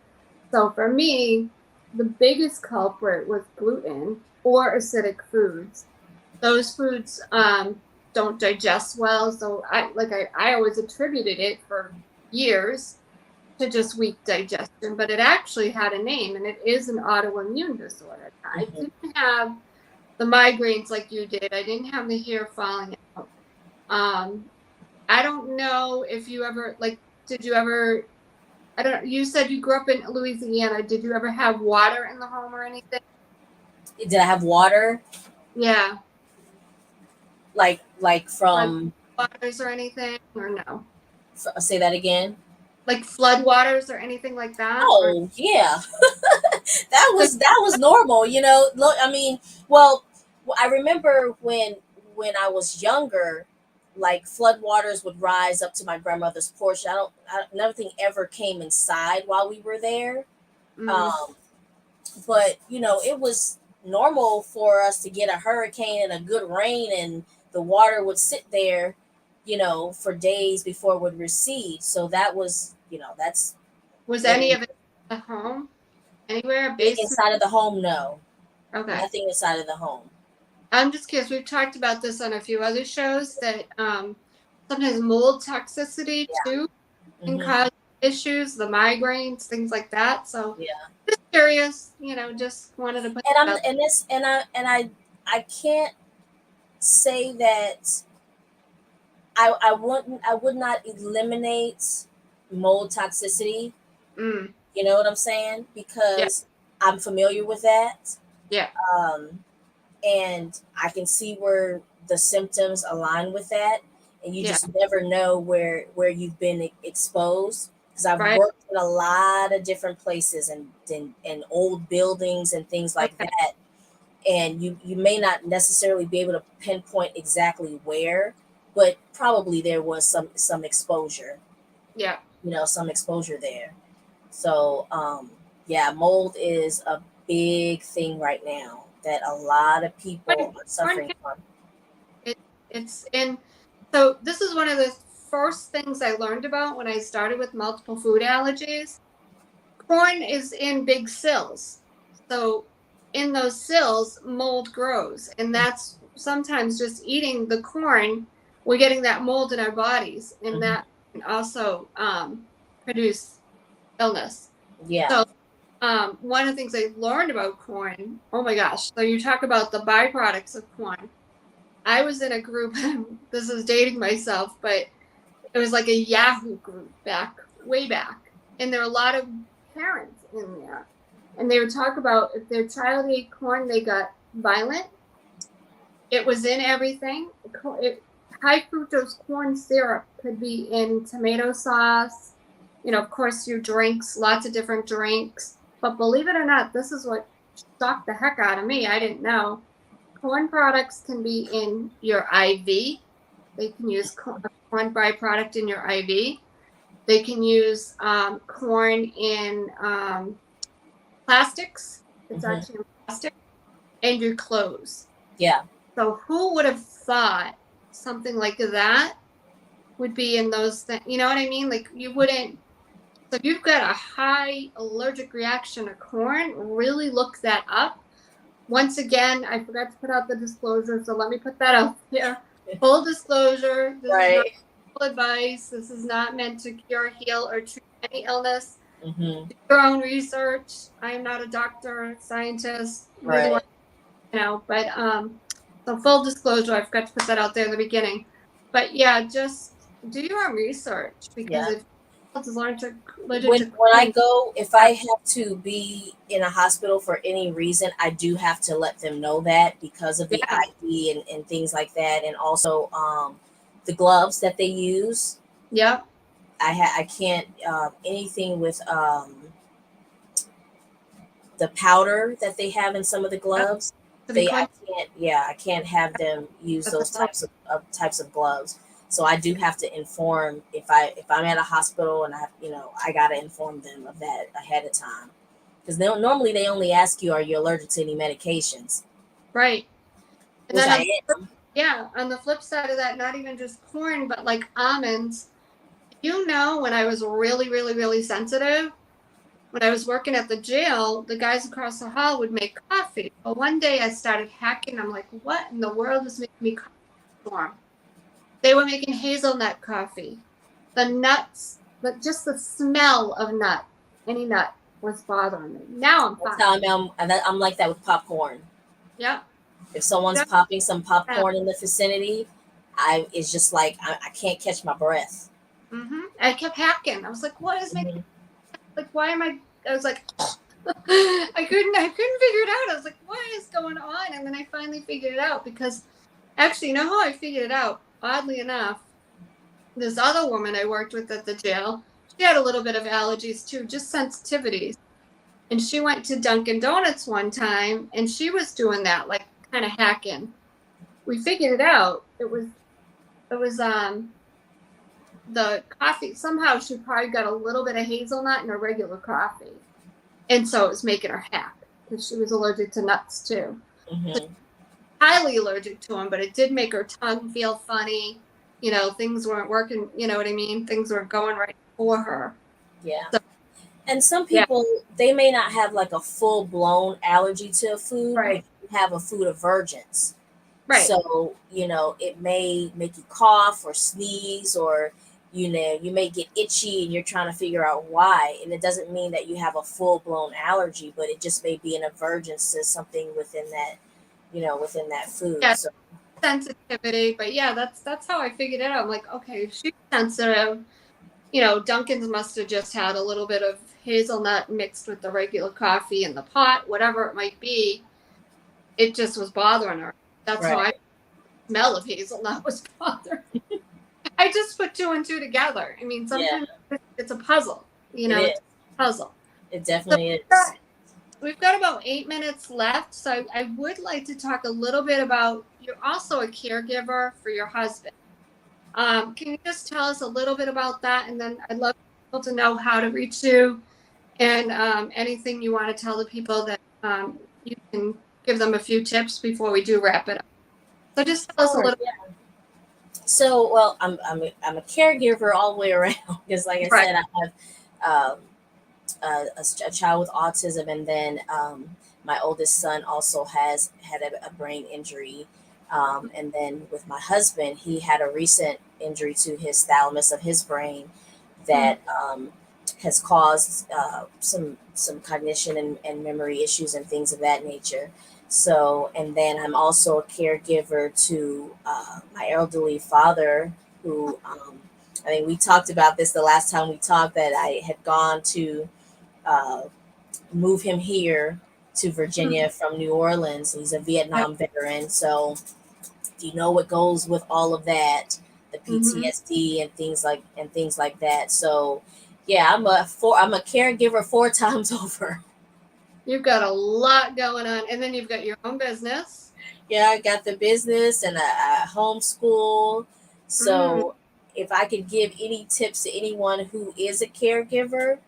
So for me, the biggest culprit was gluten or acidic foods. Those foods don't digest well, so I always attributed it for years to just weak digestion, but it actually had a name, and it is an autoimmune disorder. I Hmm. didn't have the migraines like you did. I didn't have the hair falling out. Um, I don't know if you ever, like, did you ever? I don't know. You said you grew up in Louisiana. Did you ever have water in the home or anything? Did I have water? Yeah. Like Like from waters or anything, or no? say that again. Like flood waters or anything like that? Or Oh yeah, that was normal. Look, I mean, well, I remember when I was younger, like floodwaters would rise up to my grandmother's porch. Nothing ever came inside while we were there. mm, Um, but it was normal for us to get a hurricane and a good rain, and the water would sit there, for days before it would recede. So that was, that's was what any we of it at home? Anywhere? Basement? inside of the home. No, Okay. nothing inside of the home. I'm just curious. We've talked about this on a few other shows that sometimes mold toxicity Yeah. too can Hmm. cause issues, the migraines, things like that. So Yeah. just curious, just wanted to put And that I'm out. and this and I can't say that I would not eliminate mold toxicity. Mm, You know what I'm saying? yeah, Because I'm familiar with that. yeah, Um, and I can see where the symptoms align with that, and you yeah. just never know where you've been exposed. Because I've Right. worked in a lot of different places and old buildings and things like Okay. that, and you may not necessarily be able to pinpoint exactly where, but probably there was some exposure, Yeah. some exposure there. So yeah, mold is a big thing right now that a lot of Corn, people are corn suffering from. it, it's in. So this is one of the first things I learned about when I started with multiple food allergies. Corn is in big sills. So in those sills, mold grows. And that's sometimes just eating the corn, we're getting that mold in our bodies. And Mhm. that can also produce illness. Yeah. So one of the things I learned about corn, oh my gosh. So you talk about the byproducts of corn. I was in a group, this is dating myself, but it was like a Yahoo group way back. And there were a lot of parents in there. And they would talk about if their child ate corn, they got violent. It was in everything. High fructose corn syrup could be in tomato sauce, of course, your drinks, lots of different drinks. But believe it or not, this is what shocked the heck out of me. I didn't know. Corn products can be in your IV. They can use a corn byproduct in your IV. They can use corn in plastics. It's Hmm. actually in plastic and your clothes. Yeah. So who would have thought something like that would be in those things? You know what I mean? Like you wouldn't. So if you've got a high allergic reaction to corn, really look that up. Once again, I forgot to put out the disclosure, so let me put that out there. Full disclosure, this is not Right. advice. This is not meant to cure, heal, or treat any illness. Hmm. Do your own research. I am not a doctor, scientist, neither one, Right. but so full disclosure, I forgot to put that out there in the beginning. But yeah, just do your own research because Yeah. if it's allergic when to when I corn, go, if I have to be in a hospital for any reason, I do have to let them know that because of the yeah, IV and things like that, and also the gloves that they use. yep, I can't anything with the powder that they have in some of the yep. gloves. To be I quite can't, yeah, I can't have them use those types of gloves. So I do have to inform if I'm at a hospital and I gotta inform them of that ahead of time because normally they only ask you, are you allergic to any medications, right. And which then I am. yeah, on the flip side of that, not even just corn, but like almonds. When I was really, really, really sensitive, when I was working at the jail, the guys across the hall would make coffee. But one day I started hacking. I'm like, what in the world is making me coffee warm? They were making hazelnut coffee. The nuts, but just the smell of any nut was bothering me. Now I'm That's fine. how I'm like that with popcorn. Yep. If someone's Yep. popping some popcorn in the vicinity, it's just like I can't catch my breath. I kept hacking. I was like, what is making Hmm. like, why am I was like, I couldn't figure it out. I was like, what is going on? And then I finally figured it out because actually, you know how I figured it out? Oddly enough, this other woman I worked with at the jail, she had a little bit of allergies too, just sensitivities. And she went to Dunkin' Donuts one time and she was doing that, like kind of hacking. We figured it out. It was the coffee. Somehow she probably got a little bit of hazelnut in her regular coffee. And so it was making her hack because she was allergic to nuts too. So Mm-hmm. highly allergic to them, but it did make her tongue feel funny. You know, things weren't working, you know what I mean? Things weren't going right for her. Yeah. So And some yeah, people, they may not have like a full blown allergy to a food, but right. you have a food aversions. Right. So, it may make you cough or sneeze, or, you may get itchy and you're trying to figure out why. And it doesn't mean that you have a full blown allergy, but it just may be an aversion to something within that food. Yeah, So, sensitivity. But yeah, that's how I figured it out. I'm like, okay, if she's sensitive. Dunkin's must have just had a little bit of hazelnut mixed with the regular coffee in the pot, whatever it might be. It just was bothering her. That's how I right. smell of hazelnut was bothering. I just put two and two together. I mean, Yeah, sometimes it's a puzzle. it It's is. a puzzle. It So definitely we've is. got, we've got about 8 minutes left. So I would like to talk a little bit about you're also a caregiver for your husband. Can you just tell us a little bit about that? And then I'd love people to know how to reach you and anything you want to tell the people that you can give them a few tips before we do wrap it up. So just tell us a Sure. little. Yeah. So, well, I'm a caregiver all the way around because, like I Right. said, I have a child with autism, and then my oldest son also has had a brain injury. And then with my husband, he had a recent injury to his thalamus of his brain Mm, that has caused some cognition and memory issues and things of that nature. So, and then I'm also a caregiver to my elderly father, who I mean, we talked about this the last time we talked, that I had gone to uh, move him here to mm, Virginia from New Orleans. He's a yep. Vietnam veteran, so you know what goes with all of that, the Mm-hmm. PTSD and things like that. So, yeah, I'm a caregiver 4 times over. You've got a lot going on, and then you've got your own business. Yeah, I got the business and I homeschool. Mm, So, if I could give any tips to anyone who is a caregiver,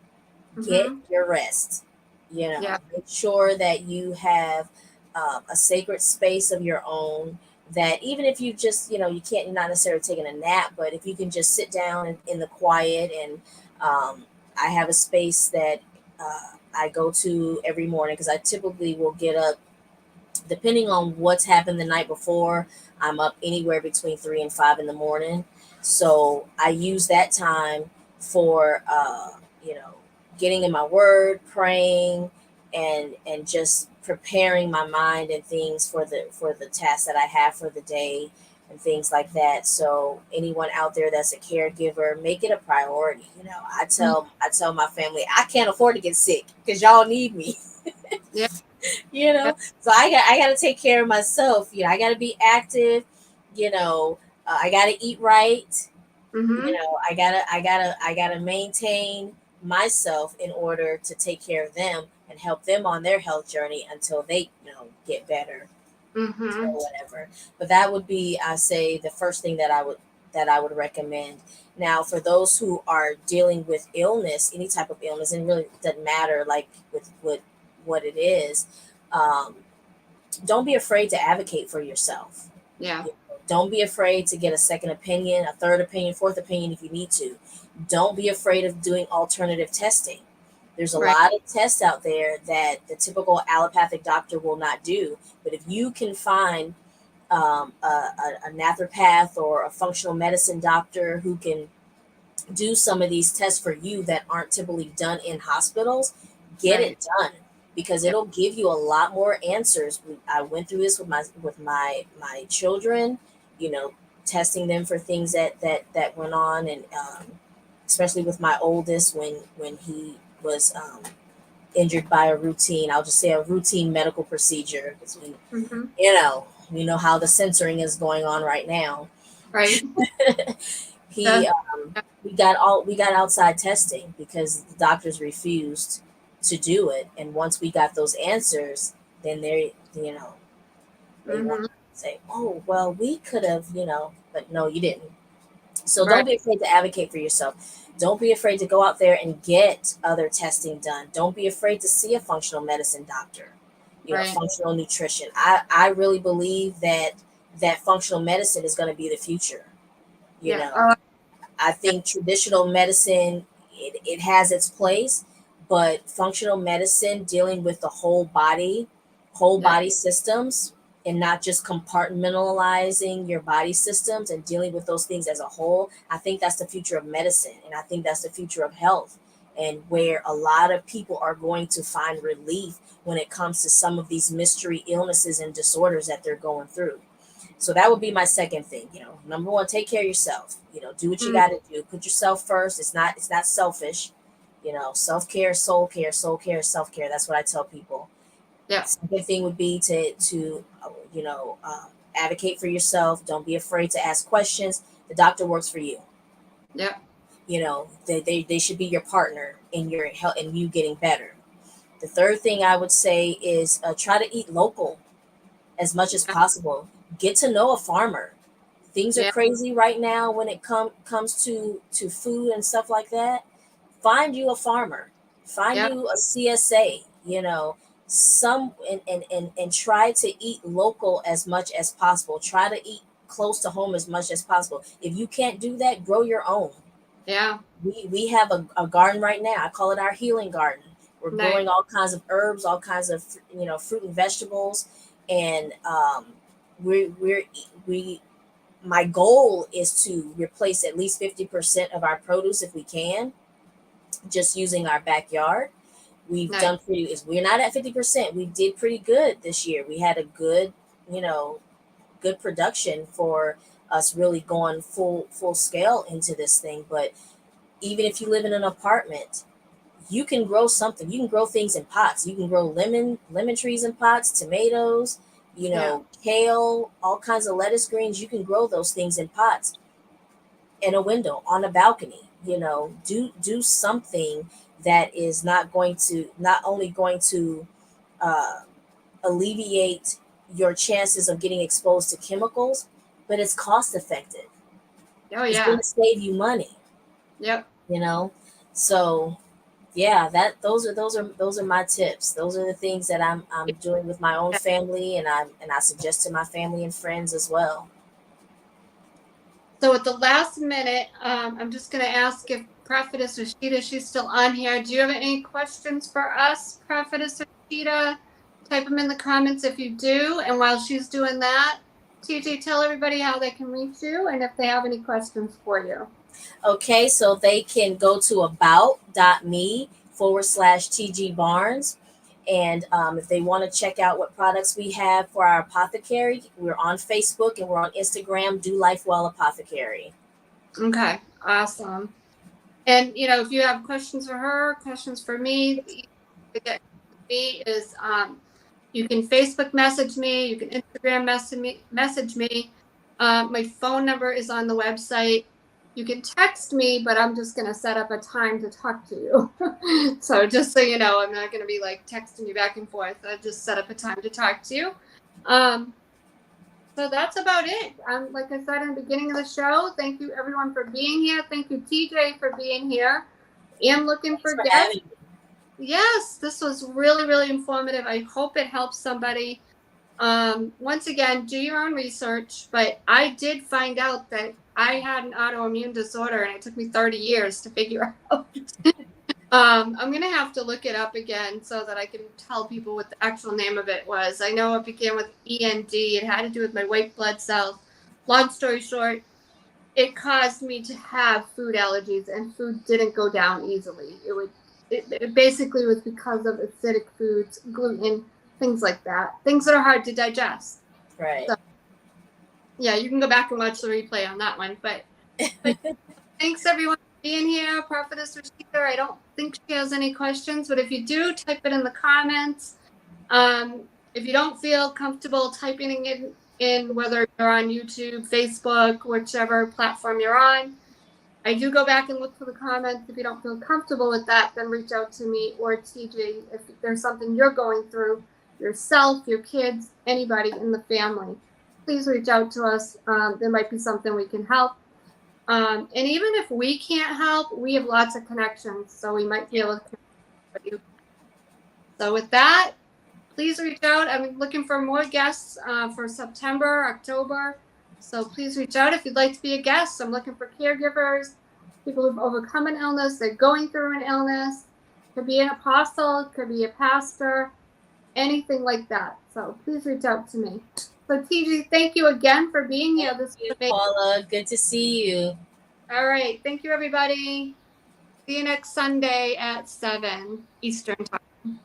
get mm-hmm. your rest. Yeah. Make sure that you have a sacred space of your own. That even if you just, you can't, you're not necessarily taking a nap, but if you can just sit down in the quiet, and I have a space that I go to every morning because I typically will get up, depending on what's happened the night before. I'm up anywhere between 3 and 5 in the morning. So I use that time for, getting in my word, praying, and just preparing my mind and things for the tasks that I have for the day and things like that. So anyone out there that's a caregiver, make it a priority. I Mm, tell my family I can't afford to get sick because y'all need me. yeah. you Yeah. know so I got to take care of myself. I got to be active. I got to eat right. Mm-hmm. I got to maintain myself in order to take care of them and help them on their health journey until they get better Mm-hmm. or whatever. But that would be, I say, the first thing that I would recommend. Now, for those who are dealing with illness, any type of illness, and it really doesn't matter like with what it is, um, don't be afraid to advocate for yourself. Yeah. Don't be afraid to get a second opinion, a third opinion, fourth opinion if you need to. Don't be afraid of doing alternative testing. There's a Right. lot of tests out there that the typical allopathic doctor will not do. But if you can find a naturopath or a functional medicine doctor who can do some of these tests for you that aren't typically done in hospitals, get Right. it done because Yeah. it'll give you a lot more answers. I went through this with my children, you know, testing them for things that went on, and especially with my oldest when he was injured by a routine, I'll just say a routine medical procedure, because Mm-hmm. we know how the censoring is going on right now. Right. he we got outside testing because the doctors refused to do it, and once we got those answers, then they want Mm-hmm. to say, oh well, we could have, but no, you didn't. So Right. don't be afraid to advocate for yourself. Don't be afraid to go out there and get other testing done. Don't be afraid to see a functional medicine doctor, Right. functional nutrition. I really believe that functional medicine is going to be the future. Yeah. I think traditional medicine, it has its place, but functional medicine dealing with the whole Yeah. body systems, and not just compartmentalizing your body systems and dealing with those things as a whole. I think that's the future of medicine, and I think that's the future of health, and where a lot of people are going to find relief when it comes to some of these mystery illnesses and disorders that they're going through. So that would be my second thing. Number one, take care of yourself. Do what you Mm, got to do. Put yourself first. It's not selfish. Self-care, soul care, self care. That's what I tell people. yeah. Second thing would be to advocate for yourself. Don't be afraid to ask questions. The doctor works for you. Yeah. They should be your partner in your health and you getting better. The third thing I would say is try to eat local as much as possible. Get to know a farmer. Things are Yeah. crazy right now when it comes to food and stuff like that. Find you a farmer. Find Yeah. you a CSA. Some and try to eat local as much as possible. Try to eat close to home as much as possible. If you can't do that, grow your own. Yeah. We have a garden right now. I call it our healing garden. We're Nice. growing all kinds of herbs, all kinds of fruit and vegetables, and we my goal is to replace at least 50% of our produce if we can, just using our backyard. We've Nice. done pretty. We're not at 50%. We did pretty good this year. We had a you know, good production for us really going full scale into this thing. But even if you live in an apartment, you can grow something. You can grow things in pots. You can grow lemon trees in pots, tomatoes, Yeah. kale, all kinds of lettuce greens. You can grow those things in pots, in a window, on a balcony. Do something that is not only going to uh, alleviate your chances of getting exposed to chemicals, but it's cost effective. Oh It's going yeah. to save you money. Yep. You know, so yeah, those are my tips. Those are the things that I'm doing with my own Yeah. family, and I suggest to my family and friends as well. So at the last minute, I'm just going to ask if Prophetess Rashida, she's still on here. Do you have any questions for us, Prophetess Rashida? Type them in the comments if you do. And while she's doing that, TJ, tell everybody how they can reach you and if they have any questions for you. Okay, so they can go to about.me/TG Barnes. And if they want to check out what products we have for our apothecary, we're on Facebook and we're on Instagram, Do Life Well Apothecary. Okay, awesome. And if you have questions for her, questions for me, the easiest way to get me is you can Facebook message me, you can Instagram message me. My phone number is on the website. You can text me, but I'm just going to set up a time to talk to you. So just so you know, I'm not going to be like texting you back and forth. I just set up a time to talk to you. So that's about it. Like I said in the beginning of the show, thank you everyone for being here. Thank you, TJ, for being here. I'm looking for guests. Yes, this was really, really informative. I hope it helps somebody. Once again, do your own research, but I did find out that I had an autoimmune disorder and it took me 30 years to figure out. I'm going to have to look it up again so that I can tell people what the actual name of it was. I know it began with END. It had to do with my white blood cells. Long story short, it caused me to have food allergies, and food didn't go down easily. It basically was because of acidic foods, gluten, things like that. Things that are hard to digest. Right. So, yeah, you can go back and watch the replay on that one. But thanks everyone for being here, Prophetess Rashida. I don't think she has any questions, but if you do, type it in the comments. If you don't feel comfortable typing it in, whether you're on YouTube, Facebook, whichever platform you're on, I do go back and look for the comments. If you don't feel comfortable with that, then reach out to me or TJ if there's something you're going through, yourself, your kids, anybody in the family. Please reach out to us. There might be something we can help. And even if we can't help, we have lots of connections, so we might be able to connect with you. So with that, please reach out. I'm looking for more guests for September, October. So please reach out if you'd like to be a guest. I'm looking for caregivers, people who've overcome an illness, they're going through an illness. Could be an apostle, could be a pastor, anything like that. So please reach out to me. So TG, thank you again for being here. Thank you, Paula. Good to see you. All right. Thank you, everybody. See you next Sunday at 7 Eastern Time.